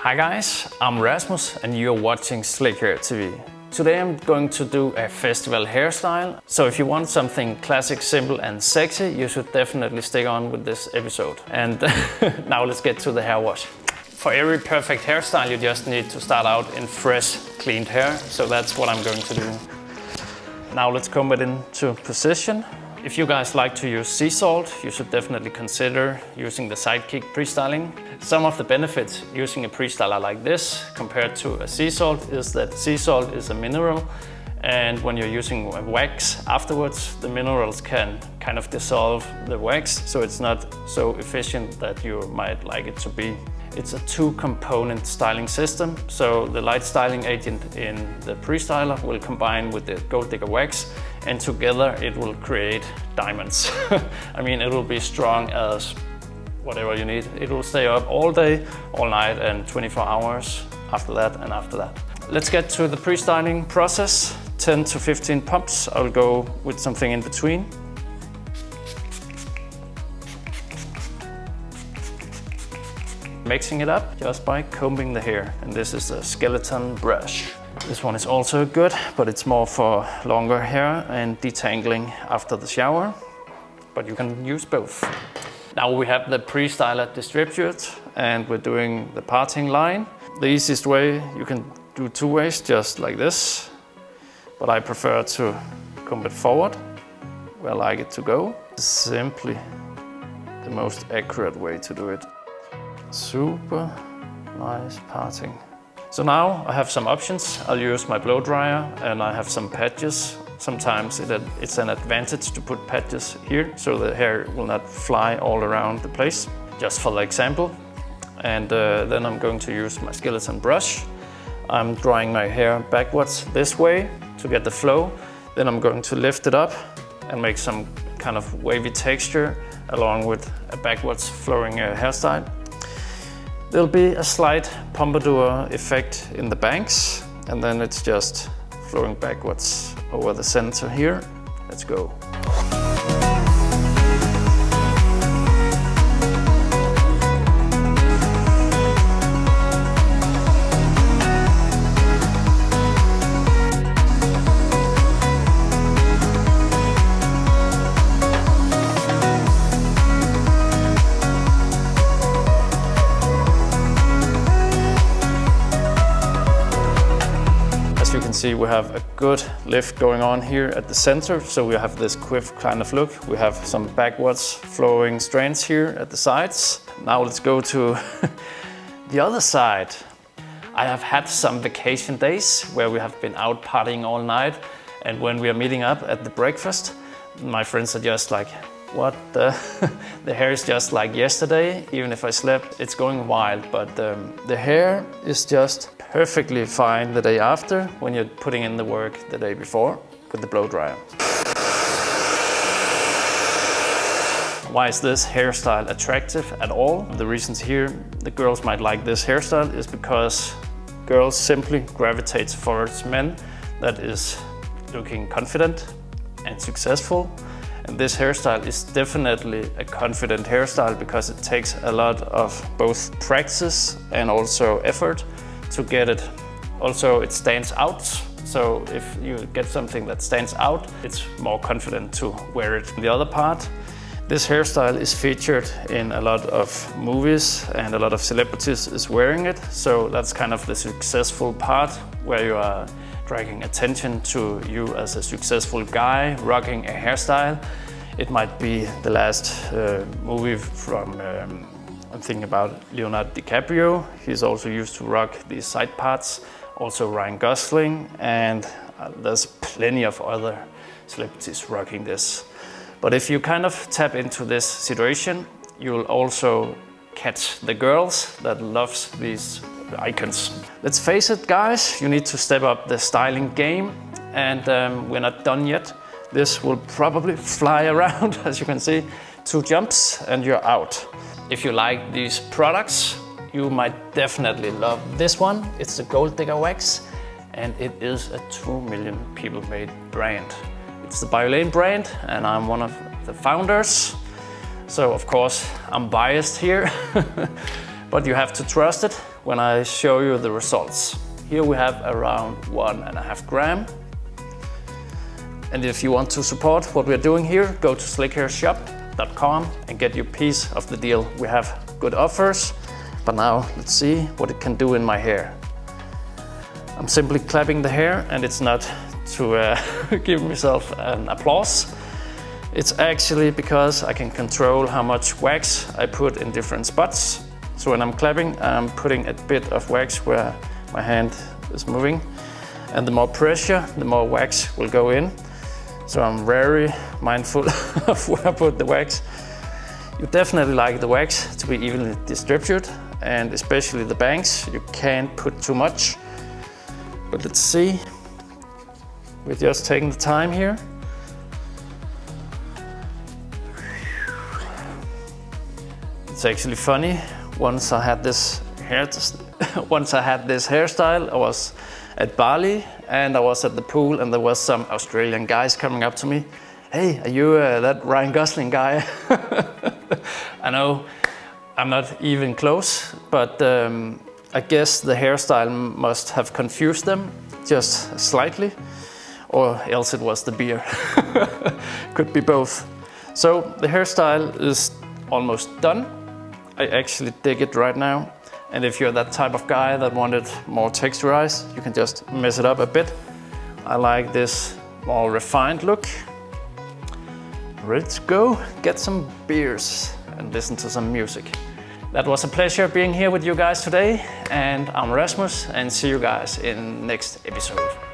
Hi guys, I'm Rasmus and you're watching Slikhaar TV. Today I'm going to do a festival hairstyle. So if you want something classic, simple and sexy, you should definitely stick on with this episode. And now let's get to the hair wash. For every perfect hairstyle, you just need to start out in fresh, cleaned hair. So that's what I'm going to do. Now let's comb it into position. If you guys like to use sea salt, you should definitely consider using the Sidekick Prestyling. Some of the benefits using a pre-styler like this compared to a sea salt is that sea salt is a mineral, and when you're using a wax afterwards, the minerals can kind of dissolve the wax, so it's not so efficient that you might like it to be. It's a two-component styling system, so the light styling agent in the pre-styler will combine with the gold digger wax, and together it will create diamonds. I mean, it will be strong as whatever you need. It will stay up all day, all night, and 24 hours after that and after that. Let's get to the pre-styling process. 10 to 15 pumps. I'll go with something in between. Mixing it up just by combing the hair. And this is a skeleton brush. This one is also good, but it's more for longer hair and detangling after the shower. But you can use both. Now we have the pre-styler distributed and we're doing the parting line. The easiest way, you can do two ways, just like this. But I prefer to comb it forward, where I like it to go. Simply the most accurate way to do it. Super nice parting. So now I have some options. I'll use my blow dryer and I have some patches. Sometimes it's an advantage to put patches here so the hair will not fly all around the place, just for the example. And then I'm going to use my skeleton brush. I'm drying my hair backwards this way to get the flow. Then I'm going to lift it up and make some kind of wavy texture along with a backwards flowing hairstyle. There'll be a slight pompadour effect in the banks, and then it's just flowing backwards over the center here. Let's go. You can see we have a good lift going on here at the center, so we have this quiff kind of look. We have some backwards flowing strands here at the sides. Now let's go to the other side. I have had some vacation days where we have been out partying all night, and when we are meeting up at the breakfast, my friends are just like, what the? The hair is just like yesterday, even if I slept, it's going wild, but the hair is just perfectly fine the day after when you're putting in the work the day before with the blow dryer. Why is this hairstyle attractive at all? The reasons here the girls might like this hairstyle is because girls simply gravitate towards men that is looking confident and successful. And this hairstyle is definitely a confident hairstyle because it takes a lot of both practice and also effort to get it. Also, it stands out. So if you get something that stands out, it's more confident to wear it. The other part, this hairstyle is featured in a lot of movies and a lot of celebrities is wearing it. So that's kind of the successful part where you are dragging attention to you as a successful guy rocking a hairstyle. It might be the last movie from I'm thinking about Leonardo DiCaprio. He's also used to rock these side parts. Also Ryan Gosling, and there's plenty of other celebrities rocking this. But if you kind of tap into this situation, you'll also catch the girls that loves these icons. Let's face it, guys, you need to step up the styling game, and we're not done yet. This will probably fly around, as you can see. 2 jumps and you're out. If you like these products, you might definitely love this one. It's the Gold Digger Wax, and it is a 2 million people made brand. It's the Vilain brand, and I'm one of the founders. So of course, I'm biased here, but you have to trust it. when I show you the results. Here we have around 1.5 gram. And if you want to support what we're doing here, go to slikhaarshop.com and get your piece of the deal. We have good offers, but now let's see what it can do in my hair. I'm simply clapping the hair, and it's not to give myself an applause. It's actually because I can control how much wax I put in different spots. So when I'm clapping, I'm putting a bit of wax where my hand is moving. And the more pressure, the more wax will go in. So I'm very mindful of where I put the wax. You definitely like the wax to be evenly distributed, and especially the bangs. You can't put too much. But let's see. We're just taking the time here. It's actually funny. Once I had this hairstyle, I was at Bali and I was at the pool, and there was some Australian guys coming up to me. Hey, are you that Ryan Gosling guy? I know I'm not even close, but I guess the hairstyle must have confused them just slightly, or else it was the beer. Could be both. So the hairstyle is almost done. I actually dig it right now. And if you're that type of guy that wanted more texturized, you can just mess it up a bit. I like this more refined look. Ready to go, get some beers and listen to some music. That was a pleasure being here with you guys today, and I'm Rasmus, and see you guys in next episode.